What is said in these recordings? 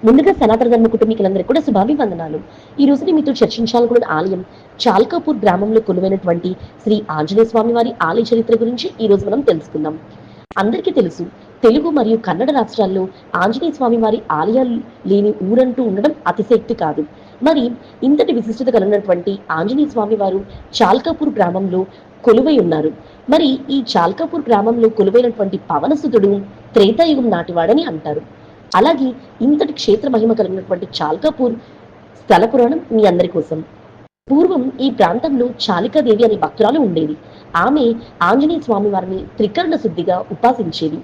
ముందుగా సనాతన ధర్మ కుటుంబీకులందరికీ కూడా శుభాభివందనాలు. ఈ రోజు నేను మీతో చర్చించాలనుకున్న ఆలయం చాల్కాపూర్ గ్రామంలో కొలువైనటువంటి శ్రీ ఆంజనేయ స్వామి వారి ఆలయ చరిత్ర గురించి ఈ రోజు మనం తెలుసుకుందాం. అందరికీ తెలుసు, తెలుగు మరియు కన్నడ రాష్ట్రాల్లో ఆంజనేయ స్వామి వారి ఆలయాలు లేని ఊరంటూ ఉండడం అతిశయోక్తి కాదు. మరి ఇంతటి విశిష్టత కలిగినటువంటి ఆంజనేయ స్వామి వారు చాల్కాపూర్ గ్రామంలో కొలువై ఉన్నారు. మరి ఈ చాల్కాపూర్ గ్రామంలో కొలువైనటువంటి పవనసుతుడు త్రేతాయుగం నాటివాడని అంటారు. అలాగే ఇంతటి క్షేత్ర మహిమ కలిగినటువంటి చాల్కాపూర్ స్థల పురాణం మీ అందరి కోసం. పూర్వం ఈ ప్రాంతంలో చాలికాదేవి అనే భక్తురాలు ఉండేది. ఆమె ఆంజనేయ స్వామి వారిని త్రికరణ శుద్ధిగా ఉపాసించేది.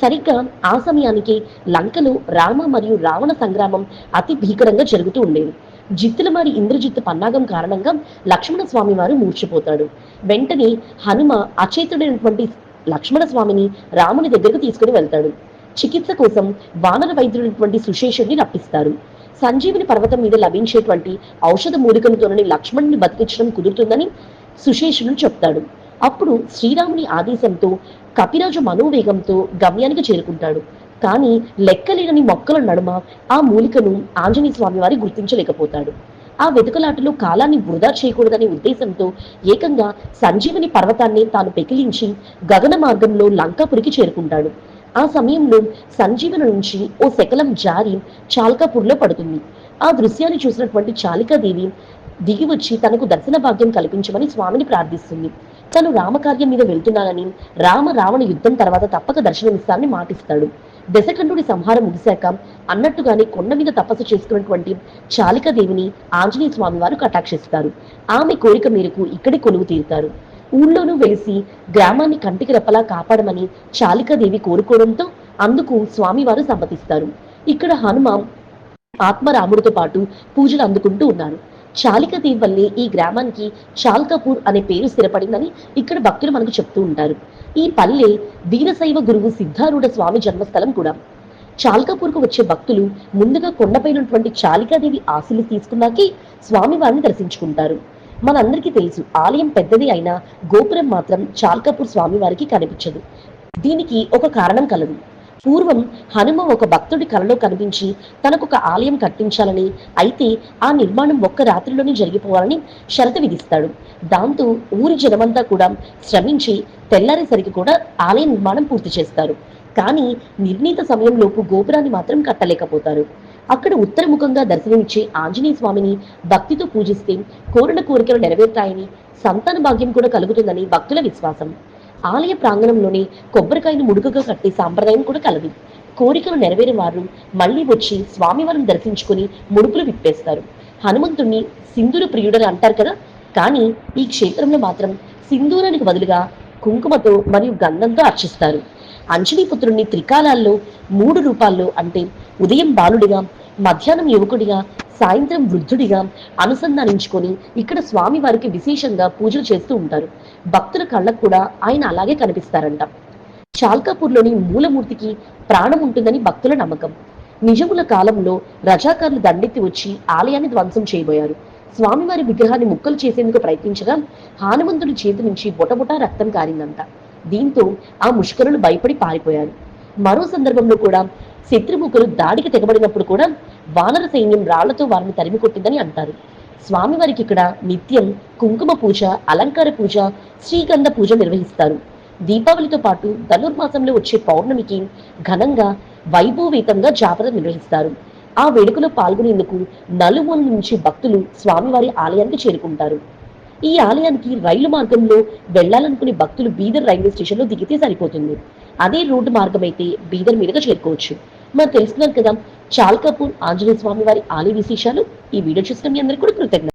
సరిగ్గా ఆ సమయానికి లంకలో రామ మరియు రావణ సంగ్రామం అతి భీకరంగా జరుగుతూ ఉండేది. జిత్తులమారి ఇంద్రజిత్తు పన్నాగం కారణంగా లక్ష్మణ స్వామి వారు మూర్చిపోతాడు. వెంటనే హనుమ అచేతుడైనటువంటి లక్ష్మణ స్వామిని రాముని దగ్గరకు తీసుకుని వెళ్తాడు. చికిత్స కోసం వానర వైద్యుడైనటువంటి సుశేషుడిని రప్పిస్తారు. సంజీవిని పర్వతం మీద లభించేటువంటి ఔషధ మూలికలతోనని లక్ష్మణుని బతికించడం కుదురుతుందని సుశేషుడు చెప్తాడు. అప్పుడు శ్రీరాముని ఆదేశంతో కపిరాజు మనోవేగంతో గమ్యానికి చేరుకుంటాడు. కానీ లెక్కలేనని మొక్కల నడుమ ఆ మూలికను ఆంజనేయ స్వామి వారి గుర్తించలేకపోతాడు. ఆ వెతుకలాటలో కాలాన్ని వృధా చేయకూడదనే ఉద్దేశంతో ఏకంగా సంజీవని పర్వతాన్ని తాను పెకిలించి గగన మార్గంలో లంకాపురికి చేరుకుంటాడు. ఆ సమయంలో సంజీవన నుంచి ఓ శకలం జారి చాల్కాపూర్లో పడుతుంది. ఆ దృశ్యాన్ని చూసినటువంటి చాలికాదేవి దిగి వచ్చి తనకు దర్శన భాగ్యం కల్పించమని స్వామిని ప్రార్థిస్తుంది. తను రామకార్యం మీద వెళ్తున్నానని, రామ రావణ యుద్ధం తర్వాత తప్పక దర్శనమిస్తానని మాటిస్తాడు. దశకంఠుడి సంహారం ముగిశాక అన్నట్టుగానే కొండ మీద తపస్సు చేసుకున్నటువంటి చాలికాదేవిని ఆంజనేయ స్వామి వారు కటాక్షిస్తారు. ఆమె కోరిక మేరకు ఇక్కడే కొలువు తీరుతారు. ఊళ్ళోనూ వెలిసి గ్రామాన్ని కంటికి రెప్పలా కాపాడమని చాలికాదేవి కోరుకోవడంతో అందుకు స్వామివారు సమ్మతిస్తారు. ఇక్కడ హనుమ ఆత్మరాముడితో పాటు పూజలు అందుకుంటూ ఉన్నారు. చాలికాదేవి వల్లే ఈ గ్రామానికి చాల్కాపూర్ అనే పేరు స్థిరపడిందని ఇక్కడ భక్తులు మనకు చెప్తూ ఉంటారు. ఈ పల్లె వీరశైవ గురువు సిద్ధారూఢ స్వామి జన్మస్థలం కూడా. చాల్కాపూర్కు వచ్చే భక్తులు ముందుగా కొండపైనటువంటి చాలికాదేవి ఆశీలు తీసుకున్నాకే స్వామివారిని దర్శించుకుంటారు. మనందరికీ తెలుసు, ఆలయం పెద్దది అయినా గోపురం మాత్రం చాల్కాపూర్ స్వామి వారికి కనిపించదు. దీనికి ఒక కారణం కలదు. పూర్వం హనుమ ఒక భక్తుడి కలలో కనిపించి తనకొక ఆలయం కట్టించాలని, అయితే ఆ నిర్మాణం ఒక్క రాత్రిలోనే జరిగిపోవాలని షరతు విధిస్తాడు. దాంతో ఊరి జనమంతా కూడా శ్రమించి తెల్లారేసరికి కూడా ఆలయ నిర్మాణం పూర్తి చేస్తారు. కానీ నిర్ణీత సమయంలోపు గోపురాన్ని మాత్రం కట్టలేకపోతారు. అక్కడ ఉత్తరముఖంగా దర్శనమిచ్చే ఆంజనేయ స్వామిని భక్తితో పూజిస్తే కోరిన కోరికలు నెరవేరుతాయని, సంతాన భాగ్యం కూడా కలుగుతుందని భక్తుల విశ్వాసం. ఆలయ ప్రాంగణంలోనే కొబ్బరికాయను ముడుకగా కట్టే సాంప్రదాయం కూడా కలదు. కోరికలు నెరవేరే వారు మళ్లీ వచ్చి స్వామివారిని దర్శించుకుని ముడుపులు విప్పేస్తారు. హనుమంతుణ్ణి సింధూర ప్రియుడని అంటారు కదా, కానీ ఈ క్షేత్రంలో మాత్రం సింధూరానికి బదులుగా కుంకుమతో మరియు గంధంతో అర్చిస్తారు. అంజనీపుత్రుణ్ణి త్రికాలాల్లో 3 రూపాల్లో, అంటే ఉదయం బాలుడిగా, మధ్యాహ్నం యువకుడిగా, సాయంత్రం వృద్ధుడిగా అనుసంధానించుకొని ఇక్కడ స్వామి వారికి విశేషంగా పూజలు చేస్తూ ఉంటారు. భక్తుల కళ్ళకు కూడా ఆయన అలాగే కనిపిస్తారంట. చాల్కాపూర్లోని మూలమూర్తికి ప్రాణం ఉంటుందని భక్తుల నమ్మకం. నిజముల కాలంలో రజాకారులు దండెత్తి వచ్చి ఆలయాన్ని ధ్వంసం చేయబోయారు. స్వామివారి విగ్రహాన్ని ముక్కలు చేసేందుకు ప్రయత్నించగా హనుమంతుడి చేతి నుంచి బొటబొటా రక్తం కారిందంట. దీంతో ఆ ముష్కరులు భయపడి పారిపోయారు. మరో సందర్భంలో కూడా శత్రుముఖులు దాడికి తెగబడినప్పుడు కూడా వానర సైన్యం రాళ్లతో వారిని తరిమి కొట్టిందని అంటారు. స్వామివారికి ఇక్కడ నిత్యం కుంకుమ పూజ, అలంకార పూజ, శ్రీగంధ పూజ నిర్వహిస్తారు. దీపావళితో పాటు ధనుర్మాసంలో వచ్చే పౌర్ణమికి ఘనంగా వైభవవేతంగా జాతర నిర్వహిస్తారు. ఆ వేడుకలో పాల్గొనేందుకు నలుమూల నుంచి భక్తులు స్వామివారి ఆలయానికి చేరుకుంటారు. ఈ ఆలయానికి రైలు మార్గంలో వెళ్లాలనుకునే భక్తులు బీదర్ రైల్వే స్టేషన్ లో దిగితే సరిపోతుంది. అదే రోడ్డు మార్గం అయితే బీదర్ మీదుగా చేరుకోవచ్చు. మరి తెలుసుకున్నారు కదా చాల్కాపూర్ ఆంజనేయ స్వామి వారి ఆలయ విశేషాలు. ఈ వీడియో చూసిన మీ అందరికీ కూడా కృతజ్ఞతలు.